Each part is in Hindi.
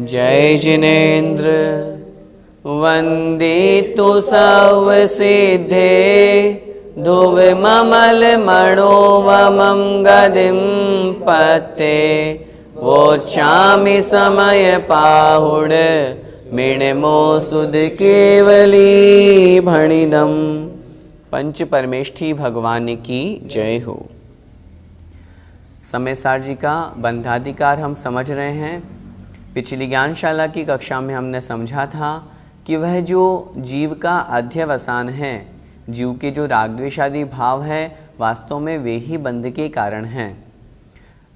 जय जिनेन्द्र वंदितु सर्वसिद्धे ध्रुवममल मनोवमं गदिं पते वोच्छामि समय पाहुड मिणमो सुध केवली भणिदम। पंच परमेष्ठी भगवान की जय हो। समय सार जी का बंधाधिकार हम समझ रहे हैं। पिछली ज्ञानशाला की कक्षा में हमने समझा था कि वह जो जीव का अध्यवसान है, जीव के जो राग द्वेष आदि भाव है, वास्तव में वे ही बंध के कारण हैं।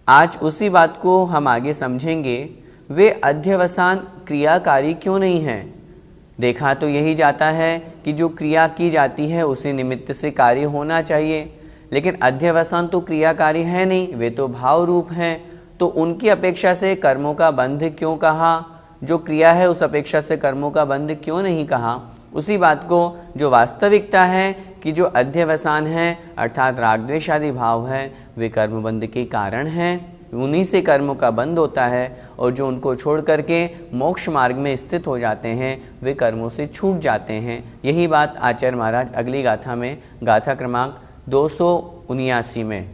आज उसी बात को हम आगे समझेंगे। वे अध्यवसान क्रियाकारी क्यों नहीं हैं? देखा तो यही जाता है कि जो क्रिया की जाती है उसे निमित्त से कार्य होना चाहिए, लेकिन अध्यवसान तो क्रियाकारी है नहीं, वे तो भाव रूप हैं। तो उनकी अपेक्षा से कर्मों का बंध क्यों कहा? जो क्रिया है उस अपेक्षा से कर्मों का बंध क्यों नहीं कहा? उसी बात को जो वास्तविकता है कि जो अध्यवसान है अर्थात राग द्वेष आदि भाव है, वे कर्म बंध के कारण हैं। उन्हीं से कर्मों का बंध होता है और जो उनको छोड़ करके मोक्ष मार्ग में स्थित हो जाते हैं वे कर्मों से छूट जाते हैं। यही बात आचार्य महाराज अगली गाथा में गाथा क्रमांक 279 में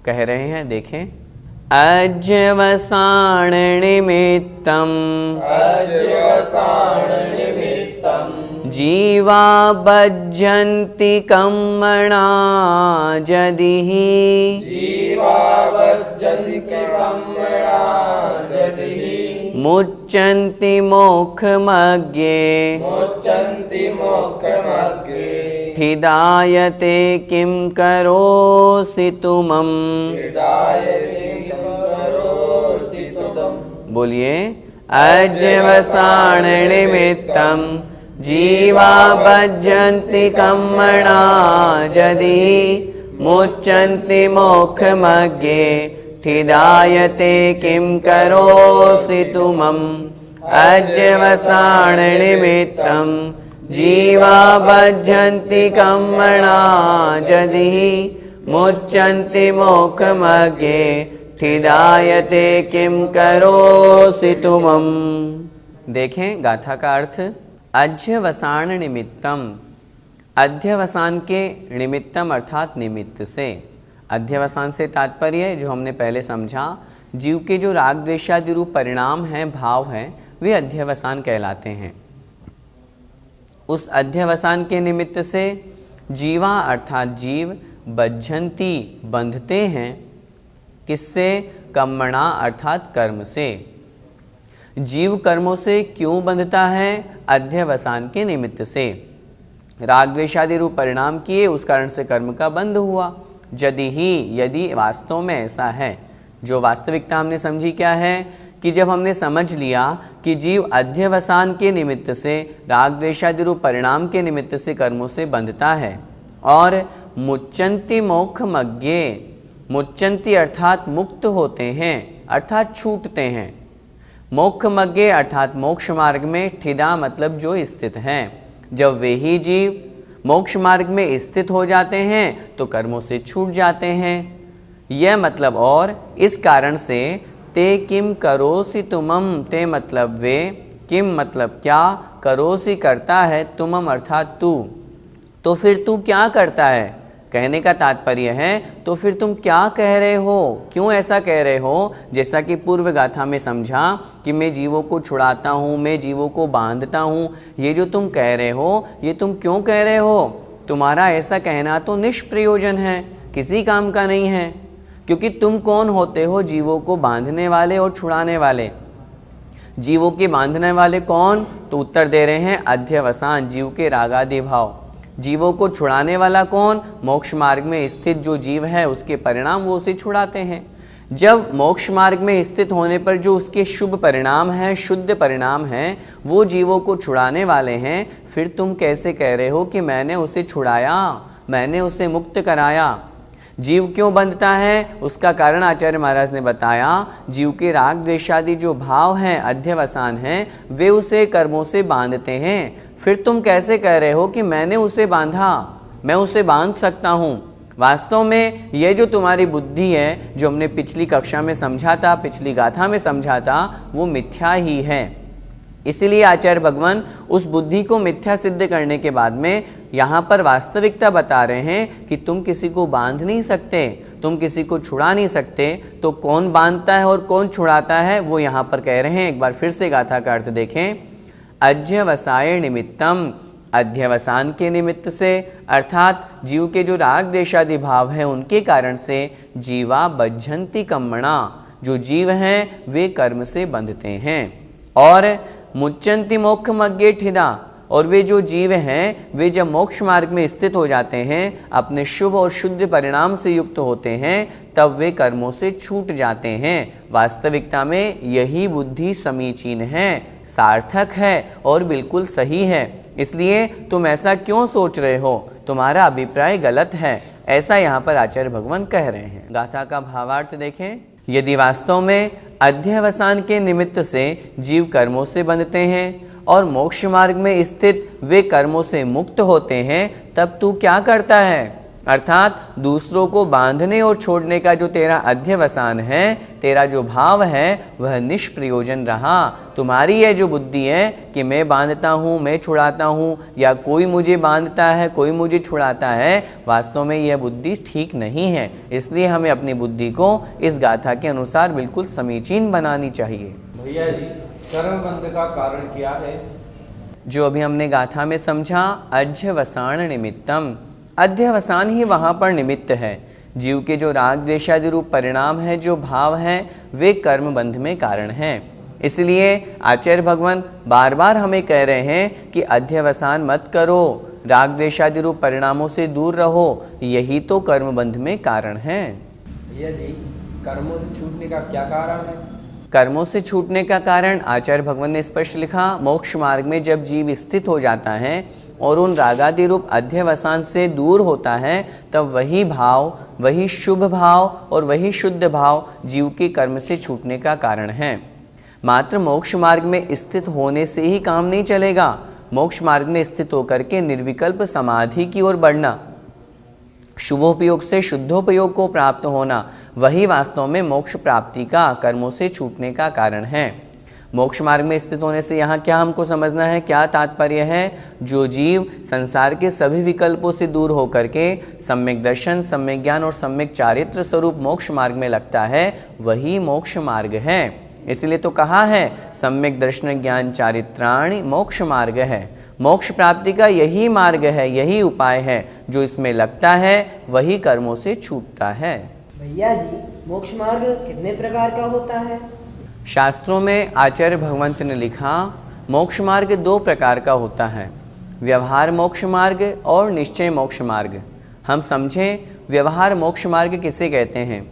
कह रहे हैं। देखें, अध्यवसान निमित्तम जीवा बज्जन्ति कर्मणा जदिहि मुच्यन्ति मोक्षमग्गे ठिदायते किं करोसि तुमम्। बोलिए, अध्यवसान निमित्तम जीवा बज्जन्ति कर्मणा जदिहि मुच्यन्ति मोक्षमग्गे ठिदायते किं करोसि तुमम्। अध्यवसान निमित्तम जीवा बज्जन्ति कर्मणा जदिहि मुच्यन्ति मोक्षमग्गे ठिदायते किं करोसि तुमम्। देखें, गाथा का अर्थ अध्यवसान निमित्तम, अध्यवसान के निमित्तम अर्थात निमित्त से। अध्यवसान से तात्पर्य जो हमने पहले समझा, जीव के जो राग द्वेषादि रूप परिणाम हैं, भाव हैं, वे अध्यवसान कहलाते हैं। उस अध्यवसान के निमित्त से जीवा अर्थात जीव बज्झन्ति बंधते हैं। किससे? कर्मणा अर्थात कर्म से। जीव कर्मों से क्यों बंधता है? अध्यवसान के निमित्त से। राग द्वेषादि रूप परिणाम किए, उस कारण से कर्म का बंध हुआ। यदि ही, यदि वास्तव में ऐसा है, जो वास्तविकता हमने समझी क्या है कि जब हमने समझ लिया कि जीव अध्यवसान के निमित्त से, राग द्वेषादि रूप परिणाम के निमित्त से कर्मों से बंधता है और मुच्यन्ति मोक्षमग्गे, मुच्यन्ति अर्थात मुक्त होते हैं अर्थात छूटते हैं। मोक्षमग्गे अर्थात मोक्ष मार्ग में, ठिदा मतलब जो स्थित हैं। जब वे ही जीव मोक्ष मार्ग में स्थित हो जाते हैं तो कर्मों से छूट जाते हैं। यह मतलब, और इस कारण से ते किम करोसि तुमम, ते मतलब वे, किम मतलब क्या, करोसि करता है, तुमम अर्थात तू, तो फिर तू क्या करता है? कहने का तात्पर्य है तो फिर तुम क्या कह रहे हो, क्यों ऐसा कह रहे हो? जैसा कि पूर्व गाथा में समझा कि मैं जीवों को छुड़ाता हूँ, मैं जीवों को बांधता हूँ, ये जो तुम कह रहे हो ये तुम क्यों कह रहे हो? तुम्हारा ऐसा कहना तो निष्प्रयोजन है, किसी काम का नहीं है, क्योंकि तुम कौन होते हो? जीवों को बांधने वाले और छुड़ाने वाले। जीवों के बांधने वाले कौन? तो उत्तर दे रहे हैं अध्यवसान, जीव के रागादि भाव। जीवों को छुड़ाने वाला कौन? मोक्ष मार्ग में स्थित जो जीव है उसके परिणाम वो उसे छुड़ाते हैं। जब मोक्ष मार्ग में स्थित होने पर जो उसके शुभ परिणाम हैं, शुद्ध परिणाम हैं, वो जीवों को छुड़ाने वाले हैं, फिर तुम कैसे कह रहे हो कि मैंने उसे छुड़ाया, मैंने उसे मुक्त कराया? जीव क्यों बंधता है उसका कारण आचार्य महाराज ने बताया। जीव के राग द्वेषादि जो भाव हैं, अध्यवसान हैं, वे उसे कर्मों से बांधते हैं। फिर तुम कैसे कह रहे हो कि मैंने उसे बांधा, मैं उसे बांध सकता हूँ? वास्तव में ये जो तुम्हारी बुद्धि है, जो हमने पिछली कक्षा में समझा था, पिछली गाथा में समझा था, वो मिथ्या ही है। इसीलिए आचार्य भगवान उस बुद्धि को मिथ्या सिद्ध करने के बाद में यहाँ पर वास्तविकता बता रहे हैं कि तुम किसी को बांध नहीं सकते, तुम किसी को छुड़ा नहीं सकते। तो कौन बांधता है और कौन छुड़ाता है, वो यहाँ पर कह रहे हैं। एक बार फिर से गाथा का अर्थ देखें। अध्यवसाय निमित्तम, अध्यवसान के निमित्त से, अर्थात जीव के जो राग देशादि भाव है उनके कारण से जीवा बज्झन्ति कर्मणा, जो जीव हैं वे कर्म से बंधते हैं। और मुच्चन्ति मोक्षमज्ञे ठिदा, और वे जो जीव हैं वे जब मोक्ष मार्ग में स्थित हो जाते हैं, अपने शुभ और शुद्ध परिणाम से युक्त होते हैं, तब वे कर्मों से छूट जाते हैं। वास्तविकता में यही बुद्धि समीचीन है, सार्थक है और बिल्कुल सही है। इसलिए तुम ऐसा क्यों सोच रहे हो, तुम्हारा अभिप्राय गलत है, ऐसा यहाँ पर आचार्य भगवान कह रहे हैं। गाथा का भावार्थ देखें। यदि वास्तव में अध्यवसान के निमित्त से जीव कर्मों से बंधते हैं और मोक्ष मार्ग में स्थित वे कर्मों से मुक्त होते हैं, तब तू क्या करता है? अर्थात दूसरों को बांधने और छोड़ने का जो तेरा अध्यवसान है, तेरा जो भाव है, वह निष्प्रयोजन रहा। तुम्हारी यह जो बुद्धि है कि मैं बांधता हूँ, मैं छुड़ाता हूँ, या कोई मुझे बांधता है, कोई मुझे छुड़ाता है, वास्तव में यह बुद्धि ठीक नहीं है। इसलिए हमें अपनी बुद्धि को इस गाथा के अनुसार बिल्कुल समीचीन बनानी चाहिए। भैया जी, कर्मबंध का कारण क्या है? जो अभी हमने गाथा में समझा, अध्यवसान निमित्तम, अध्यवसान ही वहाँ पर निमित्त है। जीव के जो राग द्वेषादि रूप परिणाम है, जो भाव है, वे कर्म बंध में कारण हैं। इसलिए आचार्य भगवान बार बार हमें कह रहे हैं कि अध्यवसान मत करो, राग द्वेषादि रूप परिणामों से दूर रहो, यही तो कर्म बंध में कारण है। भैया जी, कर्मों से छूटने का क्या कारण है? कर्मों से छूटने का कारण आचार्य भगवान ने स्पष्ट लिखा। मोक्ष मार्ग में जब जीव स्थित हो जाता है और उन रागादि रूप अध्यवसान से दूर होता है, तब वही भाव, वही शुभ भाव और वही शुद्ध भाव जीव के कर्म से छूटने का कारण है। मात्र मोक्ष मार्ग में स्थित होने से ही काम नहीं चलेगा। मोक्ष मार्ग में स्थित होकर के निर्विकल्प समाधि की ओर बढ़ना, शुभोपयोग से शुद्धोपयोग को प्राप्त होना, वही वास्तव में मोक्ष प्राप्ति का, कर्मों से छूटने का कारण है। मोक्ष मार्ग में स्थित होने से यहाँ क्या हमको समझना है, क्या तात्पर्य है? जो जीव संसार के सभी विकल्पों से दूर होकर के सम्यक दर्शन, सम्यक ज्ञान और सम्यक चारित्र स्वरूप मोक्ष मार्ग में लगता है, वही मोक्ष मार्ग है। इसलिए तो कहा है सम्यक दर्शन ज्ञान चारित्राणि मोक्ष मार्ग है। मोक्ष प्राप्ति का यही मार्ग है, यही उपाय है। जो इसमें लगता है वही कर्मों से छूटता है। भैया जी, मोक्ष मार्ग कितने प्रकार का होता है? शास्त्रों में आचार्य भगवंत ने लिखा, मोक्ष मार्ग दो प्रकार का होता है, व्यवहार मोक्ष मार्ग और निश्चय मोक्ष मार्ग। हम समझें, व्यवहार मोक्ष मार्ग किसे कहते हैं?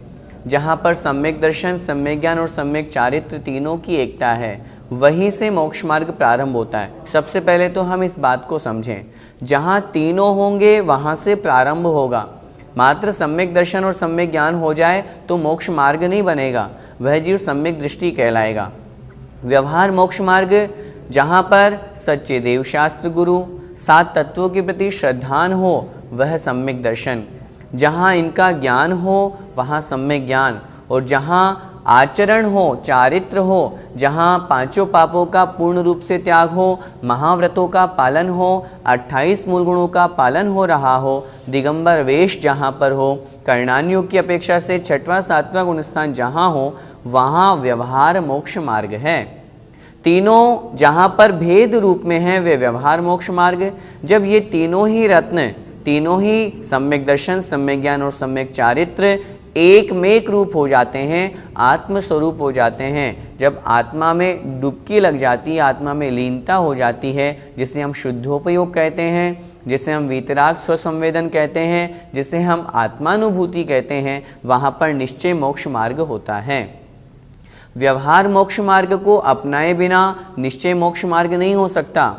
जहाँ पर सम्यक दर्शन, सम्यक ज्ञान और सम्यक चारित्र तीनों की एकता है, वहीं से मोक्ष मार्ग प्रारंभ होता है। सबसे पहले तो हम इस बात को समझें, जहाँ तीनों होंगे वहाँ से प्रारंभ होगा। मात्र सम्यक दर्शन और सम्यक ज्ञान हो जाए तो मोक्ष मार्ग नहीं बनेगा, वह जीव सम्यक दृष्टि कहलाएगा। व्यवहार मोक्ष मार्ग, जहाँ पर सच्चे देव शास्त्र गुरु, सात तत्वों के प्रति श्रद्धान हो, वह सम्यक दर्शन। जहाँ इनका ज्ञान हो वहाँ सम्यक ज्ञान, और जहाँ आचरण हो, चारित्र हो, जहाँ पांचों पापों का पूर्ण रूप से त्याग हो, महाव्रतों का पालन हो, 28 मूल गुणों का पालन हो रहा हो, दिगंबर वेश जहाँ पर हो, कर्णान्यों की अपेक्षा से 6वां 7वां गुण स्थान जहाँ हो, वहाँ व्यवहार मोक्ष मार्ग है। तीनों जहाँ पर भेद रूप में हैं वे व्यवहार मोक्ष मार्ग। जब ये तीनों ही रत्न, तीनों ही सम्यक दर्शन, सम्यक ज्ञान और सम्यक चारित्र एक में एक रूप हो जाते हैं, आत्म स्वरूप हो जाते हैं, जब आत्मा में डुबकी लग जाती है, आत्मा में लीनता हो जाती है, जिसे हम शुद्धोपयोग कहते हैं, जिसे हम वीतराग स्वसंवेदन कहते हैं, जिसे हम आत्मानुभूति कहते हैं, वहाँ पर निश्चय मोक्ष मार्ग होता है। व्यवहार मोक्ष मार्ग को अपनाए बिना निश्चय मोक्ष मार्ग नहीं हो सकता।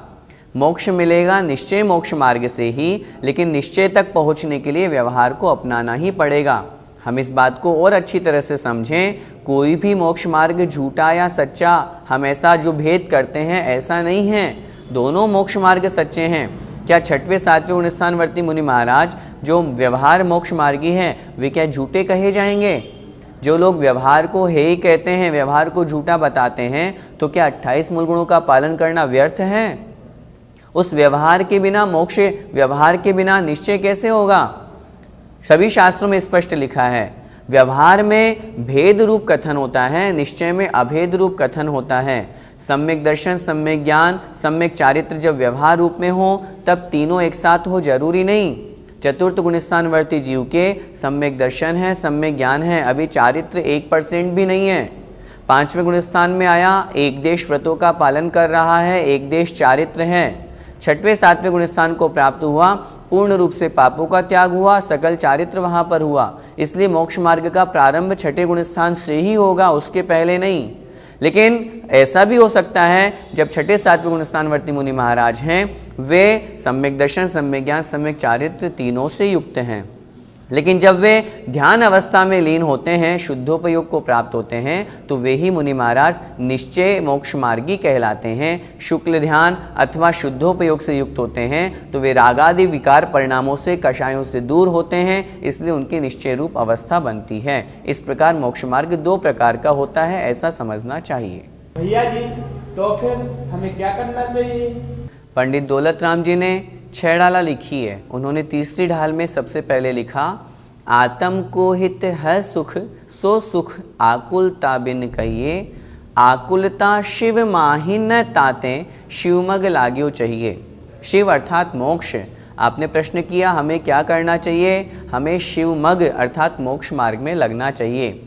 मोक्ष मिलेगा निश्चय मोक्ष मार्ग से ही, लेकिन निश्चय तक पहुँचने के लिए व्यवहार को अपनाना ही पड़ेगा। हम इस बात को और अच्छी तरह से समझें, कोई भी मोक्ष मार्ग झूठा या सच्चा, हम ऐसा जो भेद करते हैं ऐसा नहीं है। दोनों मोक्ष मार्ग सच्चे हैं। क्या छठवें सातवें गुण स्थानवर्ती मुनि महाराज जो व्यवहार मोक्ष मार्गी हैं वे क्या झूठे कहे जाएंगे? जो लोग व्यवहार को हे ही कहते हैं, व्यवहार को झूठा बताते हैं, तो क्या 28 मूल गुणों का पालन करना व्यर्थ है? उस व्यवहार के बिना मोक्ष, व्यवहार के बिना निश्चय कैसे होगा? सभी शास्त्रों में स्पष्ट लिखा है, व्यवहार में भेद रूप कथन होता है, निश्चय में अभेद रूप कथन होता है। सम्यक दर्शन, सम्यक ज्ञान, सम्यक चारित्र जब व्यवहार रूप में हो तब तीनों एक साथ हो, जरूरी नहीं। चतुर्थ गुण स्थानवर्ती जीव के सम्यक दर्शन है, सम्यक ज्ञान है, अभी चारित्र 1% भी नहीं है। पांचवें गुण स्थान में आया, एक देश व्रतों का पालन कर रहा है, एक देश चारित्र है। छठवें सातवें गुण स्थान को प्राप्त हुआ, पूर्ण रूप से पापों का त्याग हुआ, सकल चारित्र वहां पर हुआ। इसलिए मोक्ष मार्ग का प्रारंभ छठे गुण स्थान से ही होगा, उसके पहले नहीं। लेकिन ऐसा भी हो सकता है जब छठे सातवें गुण स्थानवर्ती मुनि महाराज हैं वे सम्यक दर्शन, सम्यक ज्ञान, सम्यक चारित्र तीनों से युक्त हैं, लेकिन जब वे ध्यान अवस्था में लीन होते हैं, शुद्धोपयोग को प्राप्त होते हैं, तो वे ही मुनि महाराज निश्चय मोक्ष मार्गी कहलाते हैं। शुक्ल ध्यान अथवा शुद्धोपयोग से युक्त होते हैं तो वे रागादि विकार परिणामों से, कषायों से दूर होते हैं, इसलिए उनकी निश्चय रूप अवस्था बनती है। इस प्रकार मोक्ष मार्ग 2 प्रकार का होता है, ऐसा समझना चाहिए। भैया जी, तो फिर हमें क्या करना चाहिए? पंडित दौलत राम जी ने 6 डाला लिखी है। उन्होंने तीसरी ढाल में सबसे पहले लिखा, आत्म को हित है सुख, सो सुख आकुलता बिन कहिए, आकुलता शिव माही न ताते, शिवमग लाग्यो चाहिए। शिव अर्थात मोक्ष। आपने प्रश्न किया हमें क्या करना चाहिए? हमें शिवमग अर्थात मोक्ष मार्ग में लगना चाहिए।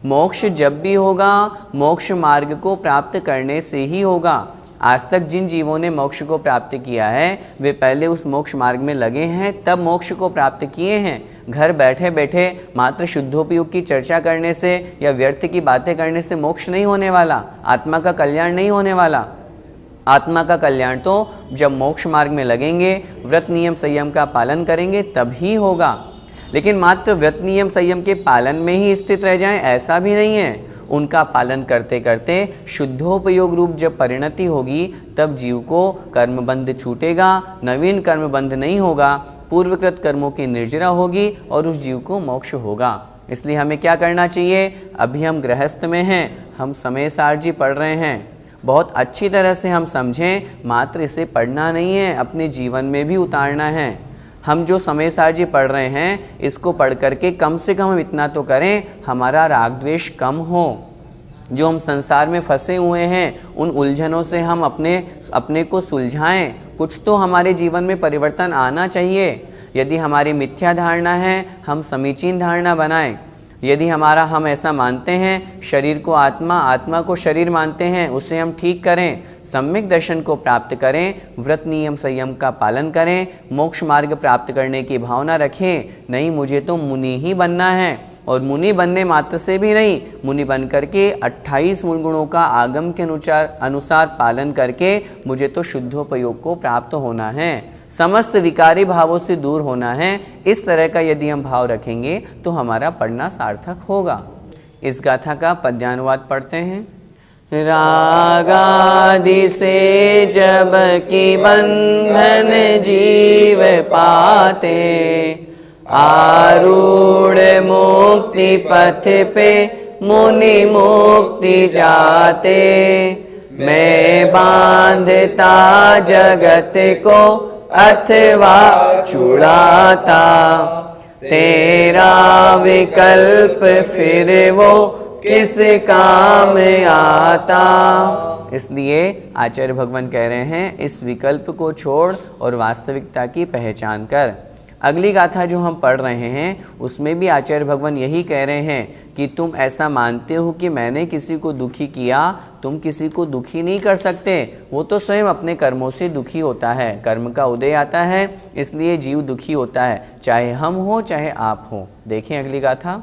मोक्ष जब भी होगा, मोक्ष मार्ग को प्राप्त करने से ही होगा। आज तक जिन जीवों ने मोक्ष को प्राप्त किया है वे पहले उस मोक्ष मार्ग में लगे हैं, तब मोक्ष को प्राप्त किए हैं। घर बैठे बैठे मात्र शुद्धोपयोग की चर्चा करने से या व्यर्थ की बातें करने से मोक्ष नहीं होने वाला, आत्मा का कल्याण नहीं होने वाला। आत्मा का कल्याण तो जब मोक्ष मार्ग में लगेंगे, व्रत नियम संयम का पालन करेंगे तभी होगा। लेकिन मात्र व्रत नियम संयम के पालन में ही स्थित रह जाएं, ऐसा भी नहीं है। उनका पालन करते करते शुद्धोपयोग रूप जब परिणति होगी तब जीव को कर्मबंध छूटेगा, नवीन कर्मबंध नहीं होगा, पूर्वकृत कर्मों की निर्जरा होगी और उस जीव को मोक्ष होगा। इसलिए हमें क्या करना चाहिए? अभी हम गृहस्थ में हैं, हम समय सारजी पढ़ रहे हैं, बहुत अच्छी तरह से हम समझें, मात्र इसे पढ़ना नहीं है, अपने जीवन में भी उतारना है। हम जो समय सारजी पढ़ रहे हैं इसको पढ़ करके कम से कम हम इतना तो करें, हमारा राग द्वेष कम हो। जो हम संसार में फंसे हुए हैं उन उलझनों से हम अपने को सुलझाएं। कुछ तो हमारे जीवन में परिवर्तन आना चाहिए। यदि हमारी मिथ्या धारणा है, हम समीचीन धारणा बनाएं। यदि हम ऐसा मानते हैं शरीर को आत्मा, आत्मा को शरीर मानते हैं, उसे हम ठीक करें, सम्यक दर्शन को प्राप्त करें, व्रत नियम संयम का पालन करें, मोक्ष मार्ग प्राप्त करने की भावना रखें। नहीं, मुझे तो मुनि ही बनना है, और मुनि बनने मात्र से भी नहीं, मुनि बन करके 28 मूल गुणों का आगम के अनुसार पालन करके मुझे तो शुद्धोपयोग को प्राप्त होना है, समस्त विकारी भावों से दूर होना है। इस तरह का यदि हम भाव रखेंगे तो हमारा पढ़ना सार्थक होगा। इस गाथा का पद्यानुवाद पढ़ते हैं। रागादि से जब की बंधन जीव पाते, आरूढ़ मुक्ति पथ पे मुनि मुक्ति जाते, मैं बांधता जगत को अथवा छुड़ाता, तेरा विकल्प फिर वो किस काम आता। इसलिए आचार्य भगवान कह रहे हैं इस विकल्प को छोड़ और वास्तविकता की पहचान कर। अगली गाथा जो हम पढ़ रहे हैं उसमें भी आचार्य भगवान यही कह रहे हैं कि तुम ऐसा मानते हो कि मैंने किसी को दुखी किया, तुम किसी को दुखी नहीं कर सकते। वो तो स्वयं अपने कर्मों से दुखी होता है, कर्म का उदय आता है, इसलिए जीव दुखी होता है, चाहे हम हो चाहे आप हो। देखें अगली गाथा।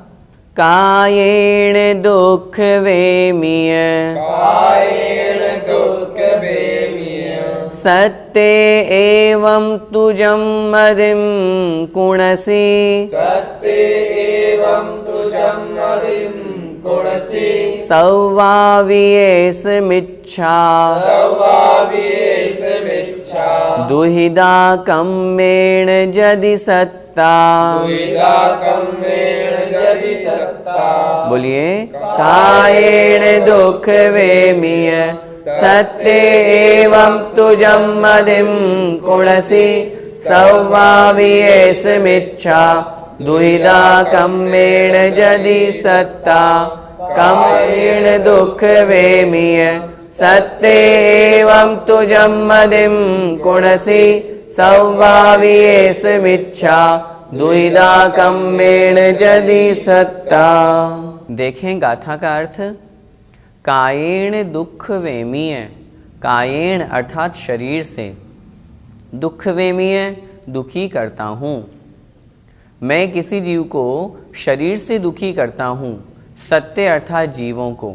कायेण दुख वेमिय, कायेण दुख वेमिय, सत्य एवं तुजम मदिम कुणसी, सत्य एवं तुजम मदिम कुणसी, सौवावियेस मिच्छा, सौवावियेस मिच्छा, मिच्छा दुहिदा कम्मेण जदि सत्ता। दुहिदा कम्मेण जदि सत्ता। बोलिए कायेण दुख वेमीय सत्य एवं तुजं मदिं कुणसि सौवावियेसमिच्छा। दुहिदा कम्मेण जदि सत्ता कम्मेण दुख वेमीय सत्य एवं तुजं मदिं कुणसि सौवावियेसमिच्छा। दुहिदा कम्मेण जदि सत्ता। देखें गाथा का अर्थ, कायेण दुख वेमीय, कायेण अर्थात शरीर से, दुख वेमीय दुखी करता हूँ। मैं किसी जीव को शरीर से दुखी करता हूँ, सत्य अर्थात जीवों को।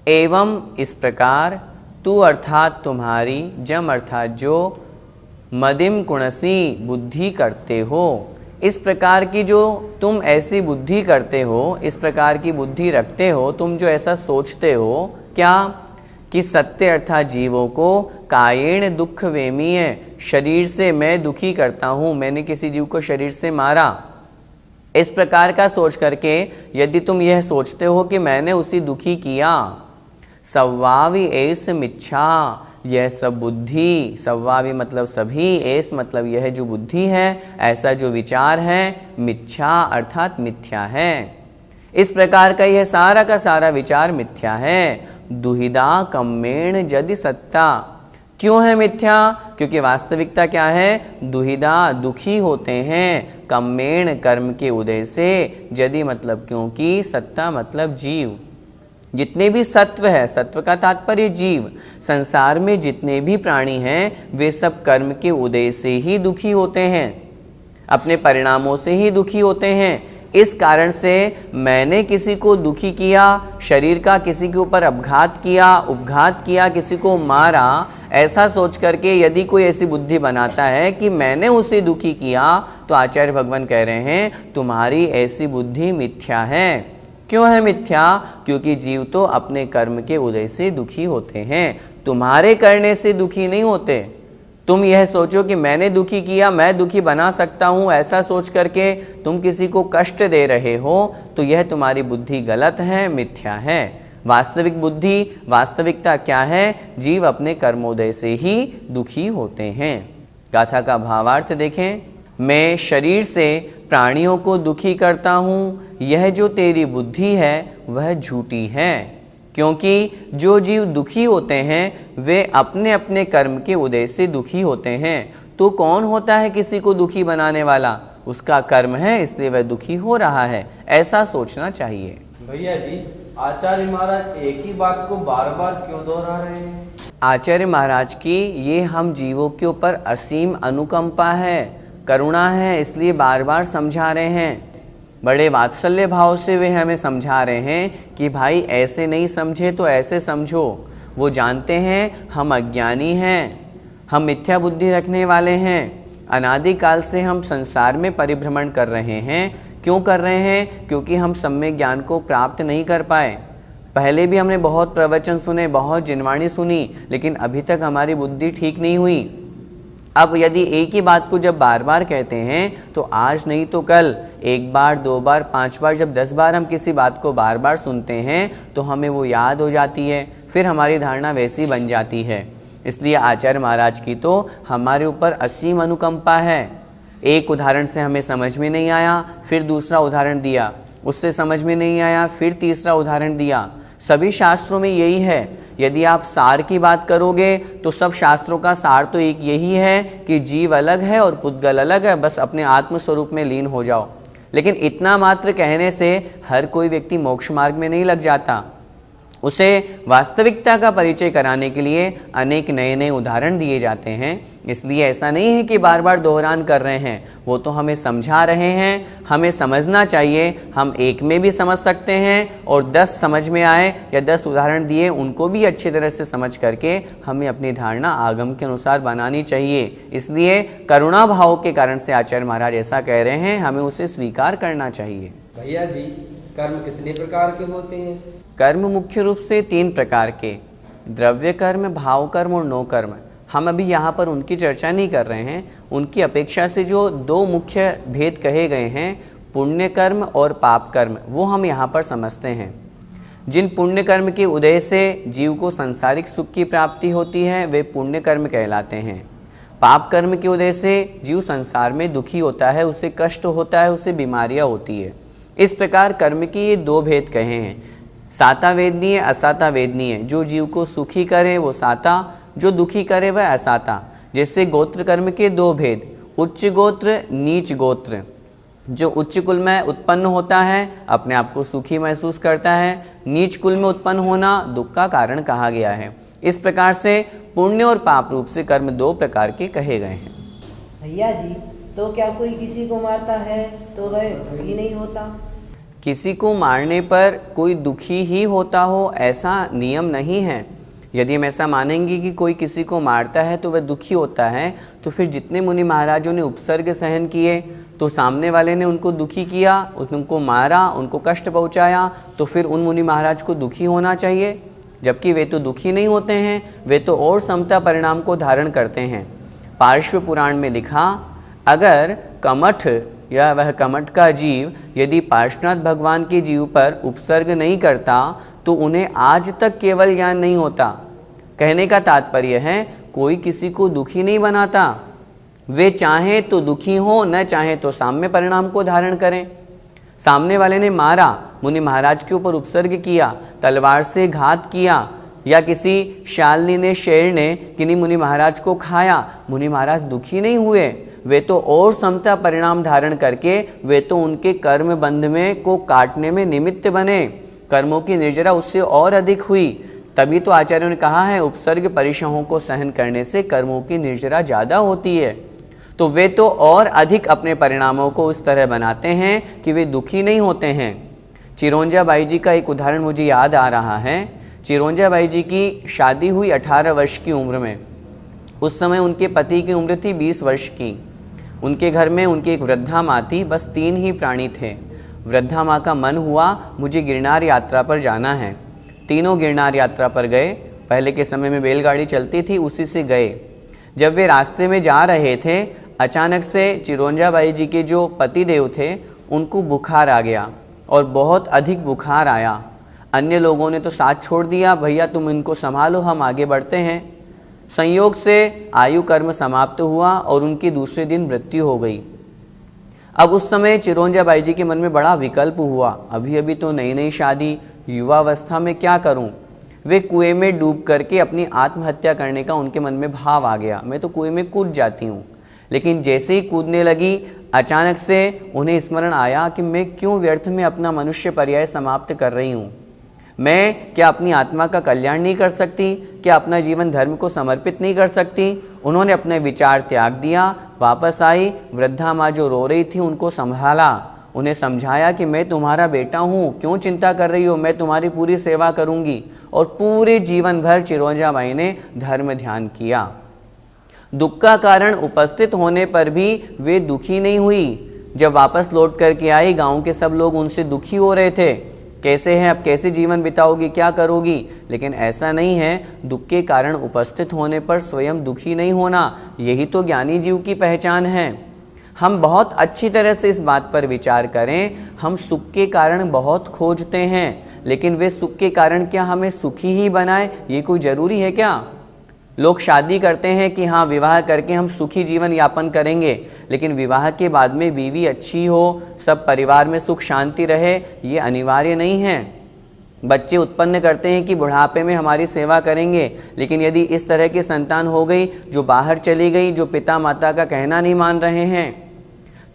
एवं इस प्रकार, तू अर्थात तुम्हारी, जम अर्थात जो, मदिम कुणसी बुद्धि करते हो, इस प्रकार की जो तुम ऐसी बुद्धि करते हो, इस प्रकार की बुद्धि रखते हो, तुम जो ऐसा सोचते हो, क्या कि सत्य अर्थात जीवों को कायेण दुख वेमीय, शरीर से मैं दुखी करता हूँ, मैंने किसी जीव को शरीर से मारा, इस प्रकार का सोच करके यदि तुम यह सोचते हो कि मैंने उसी दुखी किया, सव्वावि एस मिच्छा, यह सब बुद्धि, सव्वावि मतलब सभी, एस मतलब यह जो बुद्धि है, ऐसा जो विचार है, मिच्छा अर्थात मिथ्या है। इस प्रकार का यह सारा का सारा विचार मिथ्या है। दुहिदा कम्मेण जदि सत्ता, क्यों है मिथ्या? क्योंकि वास्तविकता क्या है? दुहिदा दुखी होते हैं, कम्मेण कर्म के उदय से, यदि मतलब क्योंकि, सत्ता मतलब जीव। जितने भी सत्व है, सत्व का तात्पर्य जीव, संसार में जितने भी प्राणी हैं वे सब कर्म के उदय से ही दुखी होते हैं, अपने परिणामों से ही दुखी होते हैं। इस कारण से मैंने किसी को दुखी किया, शरीर का किसी के ऊपर अपघात किया, उपघात किया, किसी को मारा, ऐसा सोच करके यदि कोई ऐसी बुद्धि बनाता है कि मैंने उसे दुखी किया, तो आचार्य भगवान कह रहे हैं तुम्हारी ऐसी बुद्धि मिथ्या है। क्यों है मिथ्या? क्योंकि जीव तो अपने कर्म के उदय से दुखी होते हैं, तुम्हारे करने से दुखी नहीं होते। तुम यह सोचो कि मैंने दुखी किया, मैं दुखी बना सकता हूँ, ऐसा सोच करके तुम किसी को कष्ट दे रहे हो, तो यह तुम्हारी बुद्धि गलत है, मिथ्या है। वास्तविक बुद्धि, वास्तविकता क्या है? जीव अपने कर्मोदय से ही दुखी होते हैं। गाथा का भावार्थ देखें, मैं शरीर से प्राणियों को दुखी करता हूँ, यह जो तेरी बुद्धि है वह झूठी है। क्योंकि जो जीव दुखी होते हैं वे अपने अपने कर्म के उदय से दुखी होते हैं। तो कौन होता है किसी को दुखी बनाने वाला? उसका कर्म है, इसलिए वह दुखी हो रहा है, ऐसा सोचना चाहिए। भैया जी, आचार्य महाराज एक ही बात को बार बार क्यों दोहरा रहे हैं? आचार्य महाराज की ये हम जीवों के ऊपर असीम अनुकंपा है, करुणा है, इसलिए बार बार समझा रहे हैं। बड़े वात्सल्य भाव से वे हमें समझा रहे हैं कि भाई ऐसे नहीं समझे तो ऐसे समझो। वो जानते हैं हम अज्ञानी हैं, हम मिथ्या बुद्धि रखने वाले हैं, अनादिकाल से हम संसार में परिभ्रमण कर रहे हैं। क्यों कर रहे हैं? क्योंकि हम सम्यक ज्ञान को प्राप्त नहीं कर पाए। पहले भी हमने बहुत प्रवचन सुने, बहुत जिनवाणी सुनी, लेकिन अभी तक हमारी बुद्धि ठीक नहीं हुई। अब यदि एक ही बात को जब बार बार कहते हैं तो आज नहीं तो कल, एक बार, दो बार, 5 बार, जब 10 बार हम किसी बात को बार बार सुनते हैं तो हमें वो याद हो जाती है, फिर हमारी धारणा वैसी बन जाती है। इसलिए आचार्य महाराज की तो हमारे ऊपर असीम अनुकंपा है। एक उदाहरण से हमें समझ में नहीं आया, फिर दूसरा उदाहरण दिया, उससे समझ में नहीं आया, फिर तीसरा उदाहरण दिया। सभी शास्त्रों में यही है। यदि आप सार की बात करोगे तो सब शास्त्रों का सार तो एक यही है कि जीव अलग है और पुद्गल अलग है, बस अपने आत्म स्वरूप में लीन हो जाओ। लेकिन इतना मात्र कहने से हर कोई व्यक्ति मोक्ष मार्ग में नहीं लग जाता। उसे वास्तविकता का परिचय कराने के लिए अनेक नए नए उदाहरण दिए जाते हैं। इसलिए ऐसा नहीं है कि बार बार दोहरान कर रहे हैं, वो तो हमें समझा रहे हैं। हमें समझना चाहिए, हम एक में भी समझ सकते हैं और 10 समझ में आए या 10 उदाहरण दिए उनको भी अच्छी तरह से समझ करके हमें अपनी धारणा आगम के अनुसार बनानी चाहिए। इसलिए करुणा भाव के कारण से आचार्य महाराज ऐसा कह रहे हैं, हमें उसे स्वीकार करना चाहिए। भैया जी, कर्म कितने प्रकार के होते हैं? कर्म मुख्य रूप से 3 प्रकार के, द्रव्य कर्म, भाव कर्म और नो कर्म। हम अभी यहाँ पर उनकी चर्चा नहीं कर रहे हैं। उनकी अपेक्षा से जो दो मुख्य भेद कहे गए हैं, पुण्य कर्म और पाप कर्म, वो हम यहाँ पर समझते हैं। जिन पुण्य कर्म के उदय से जीव को सांसारिक सुख की प्राप्ति होती है वे पुण्य कर्म कहलाते हैं। पाप कर्म के उदय से जीव संसार में दुखी होता है, उसे कष्ट होता है, उसे बीमारियां होती है। इस प्रकार कर्म के ये दो भेद कहे हैं, साता वेदनीय, असाता वेदनीय। जो जीव को सुखी करे वो साता, जो दुखी करे वह असाता। जैसे गोत्र कर्म के दो भेद, उच्च गोत्र, नीच गोत्र। जो उच्च कुल में उत्पन्न होता है अपने आप को सुखी महसूस करता है, नीच कुल में उत्पन्न होना दुख का कारण कहा गया है। इस प्रकार से पुण्य और पाप रूप से कर्म दो प्रकार के कहे गए हैं। भैया जी, तो क्या कोई किसी को मारता है तो वह दुखी नहीं होता? किसी को मारने पर कोई दुखी ही होता हो ऐसा नियम नहीं है। यदि हम ऐसा मानेंगे कि कोई किसी को मारता है तो वह दुखी होता है, तो फिर जितने मुनि महाराजों ने उपसर्ग सहन किए तो सामने वाले ने उनको दुखी किया, उनको मारा, उनको कष्ट पहुंचाया, तो फिर उन मुनि महाराज को दुखी होना चाहिए, जबकि वे तो दुखी नहीं होते हैं, वे तो और समता परिणाम को धारण करते हैं। पार्श्व पुराण में लिखा, अगर कमठ या वह कमठ का जीव यदि पार्श्वनाथ भगवान के जीव पर उपसर्ग नहीं करता तो उन्हें आज तक केवल ज्ञान नहीं होता। कहने का तात्पर्य है कोई किसी को दुखी नहीं बनाता, वे चाहे तो दुखी हो, न चाहे तो साम्य परिणाम को धारण करें। सामने वाले ने मारा, मुनि महाराज के ऊपर उपसर्ग किया, तलवार से घात किया, या किसी शालिनी ने, शेर ने किन्हीं मुनि महाराज को खाया, मुनि महाराज दुखी नहीं हुए, वे तो और समता परिणाम धारण करके वे तो उनके कर्म बंध में को काटने में निमित्त बने, कर्मों की निर्जरा उससे और अधिक हुई। तभी तो आचार्यों ने कहा है उपसर्ग परिशहों को सहन करने से कर्मों की निर्जरा ज़्यादा होती है। तो वे तो और अधिक अपने परिणामों को उस तरह बनाते हैं कि वे दुखी नहीं होते हैं। चिरौंजा बाई जी का एक उदाहरण मुझे याद आ रहा है। चिरौंजा बाई जी की शादी हुई 18 वर्ष की उम्र में। उस समय उनके पति की उम्र थी 20 वर्ष की। उनके घर में उनकी एक वृद्धा माँ थी, बस 3 ही प्राणी थे। वृद्धा माँ का मन हुआ मुझे गिरनार यात्रा पर जाना है। तीनों गिरनार यात्रा पर गए। पहले के समय में बैलगाड़ी चलती थी, उसी से गए। जब वे रास्ते में जा रहे थे, अचानक से चिरौंजा बाई जी के जो पति देव थे उनको बुखार आ गया, और बहुत अधिक बुखार आया। अन्य लोगों ने तो साथ छोड़ दिया, भैया तुम इनको संभालो, हम आगे बढ़ते हैं। संयोग से आयु कर्म समाप्त हुआ और उनकी दूसरे दिन मृत्यु हो गई। अब उस समय चिरौंजा बाई जी के मन में बड़ा विकल्प हुआ, अभी अभी तो नई नई शादी, युवावस्था में क्या करूं। वे कुएं में डूब करके अपनी आत्महत्या करने का उनके मन में भाव आ गया, मैं तो कुएं में कूद जाती हूँ। लेकिन जैसे ही कूदने लगी, अचानक से उन्हें स्मरण आया कि मैं क्यों व्यर्थ में अपना मनुष्य पर्याय समाप्त कर रही हूँ। मैं क्या अपनी आत्मा का कल्याण नहीं कर सकती? क्या अपना जीवन धर्म को समर्पित नहीं कर सकती? उन्होंने अपने विचार त्याग दिया, वापस आई। वृद्धा माँ जो रो रही थी उनको संभाला, उन्हें समझाया कि मैं तुम्हारा बेटा हूँ, क्यों चिंता कर रही हो, मैं तुम्हारी पूरी सेवा करूँगी। और पूरे जीवन भर चिरौंजा बाई ने धर्म ध्यान किया। दुख का कारण उपस्थित होने पर भी वे दुखी नहीं हुई। जब वापस लौट करके आई, गांव के सब लोग उनसे दुखी हो रहे थे, कैसे हैं, अब कैसे जीवन बिताओगी, क्या करोगी। लेकिन ऐसा नहीं है, दुख के कारण उपस्थित होने पर स्वयं दुखी नहीं होना, यही तो ज्ञानी जीव की पहचान है। हम बहुत अच्छी तरह से इस बात पर विचार करें, हम सुख के कारण बहुत खोजते हैं, लेकिन वे सुख के कारण क्या हमें सुखी ही बनाए, ये कोई ज़रूरी है क्या? लोग शादी करते हैं कि हाँ विवाह करके हम सुखी जीवन यापन करेंगे, लेकिन विवाह के बाद में बीवी अच्छी हो, सब परिवार में सुख शांति रहे, ये अनिवार्य नहीं है। बच्चे उत्पन्न करते हैं कि बुढ़ापे में हमारी सेवा करेंगे, लेकिन यदि इस तरह की संतान हो गई जो बाहर चली गई, जो पिता माता का कहना नहीं मान रहे हैं,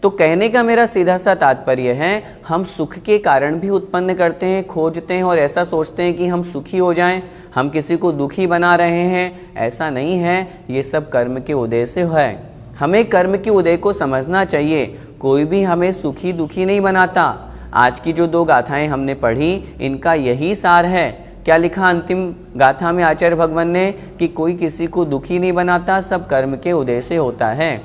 तो कहने का मेरा सीधा सा तात्पर्य है, हम सुख के कारण भी उत्पन्न करते हैं, खोजते हैं और ऐसा सोचते हैं कि हम सुखी हो जाएं, हम किसी को दुखी बना रहे हैं। ऐसा नहीं है, ये सब कर्म के उदय से है। हमें कर्म के उदय को समझना चाहिए। कोई भी हमें सुखी दुखी नहीं बनाता। आज की जो 2 गाथाएं हमने पढ़ी, इनका यही सार है। क्या लिखा अंतिम गाथा में आचार्य भगवान ने कि कोई किसी को दुखी नहीं बनाता, सब कर्म के उदय से होता है।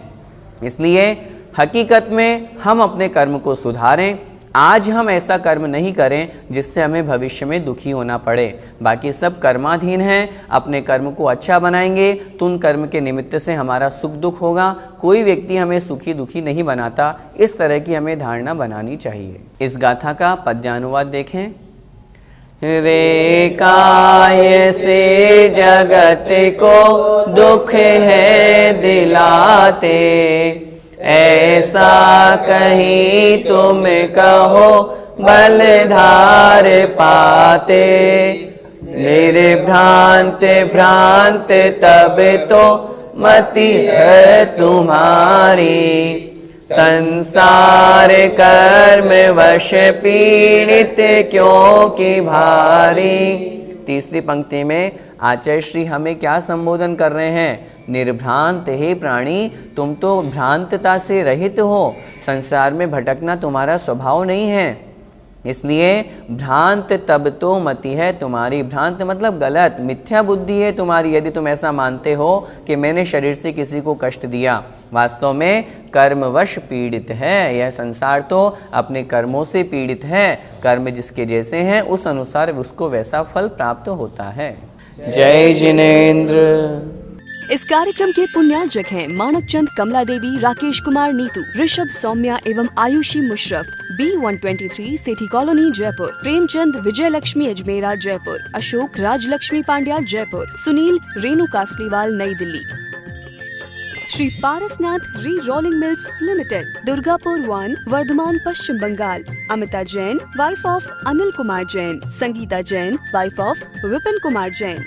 इसलिए हकीकत में हम अपने कर्म को सुधारें, आज हम ऐसा कर्म नहीं करें जिससे हमें भविष्य में दुखी होना पड़े। बाकी सब कर्माधीन हैं। अपने कर्म को अच्छा बनाएंगे तो उन कर्म के निमित्त से हमारा सुख दुख होगा। कोई व्यक्ति हमें सुखी दुखी नहीं बनाता। इस तरह की हमें धारणा बनानी चाहिए। इस गाथा का पद्यानुवाद देखें। रे काय से जगत को दुख है दिलाते, ऐसा कहीं तुम कहो बलधार पाते। निर्भ्रांत भ्रांत तब तो मति है तुम्हारी, संसार कर्म वश पीड़ित क्यों की भारी। तीसरी पंक्ति में आचार्य श्री हमें क्या संबोधन कर रहे हैं? निर्भ्रांत हे प्राणी, तुम तो भ्रांतता से रहित हो। संसार में भटकना तुम्हारा स्वभाव नहीं है, इसलिए भ्रांत तब तो मति है तुम्हारी। भ्रांत मतलब गलत, मिथ्या बुद्धि है तुम्हारी यदि तुम ऐसा मानते हो कि मैंने शरीर से किसी को कष्ट दिया। वास्तव में कर्मवश पीड़ित है यह संसार, तो अपने कर्मों से पीड़ित है। कर्म जिसके जैसे हैं उस अनुसार उसको वैसा फल प्राप्त होता है। जय जिनेंद्र। इस कार्यक्रम के पुण्यार्जक हैं मानक चंद, कमला देवी, राकेश कुमार नीतू, ऋषभ सौम्या एवं Ayushi Musharraf, B123 Sethi colony Jaipur, Premchand Vijay Lakshmi Ajmera Jaipur, Ashok Rajlakshmi Pandya Jaipur, Sunil Renu Kasliwal New Delhi. Shri Parasnath re rolling mills limited, Durgapur 1, Bardhaman Paschim Bengal. Amita Jain wife of Anil Kumar Jain, Sangeeta Jain wife of Vipin Kumar Jain.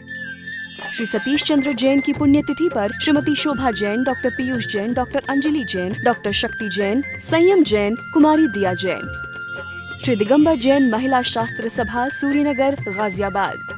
Shri Satish Chandra Jain की पुण्यतिथि पर Shrimati Shobha Jain, doctor Piyush Jain, doctor Anjali Jain, doctor Shakti Jain, संयम जैन, कुमारी दिया जैन। श्री दिगंबर जैन महिला शास्त्र सभा, सूर्यनगर, गाजियाबाद।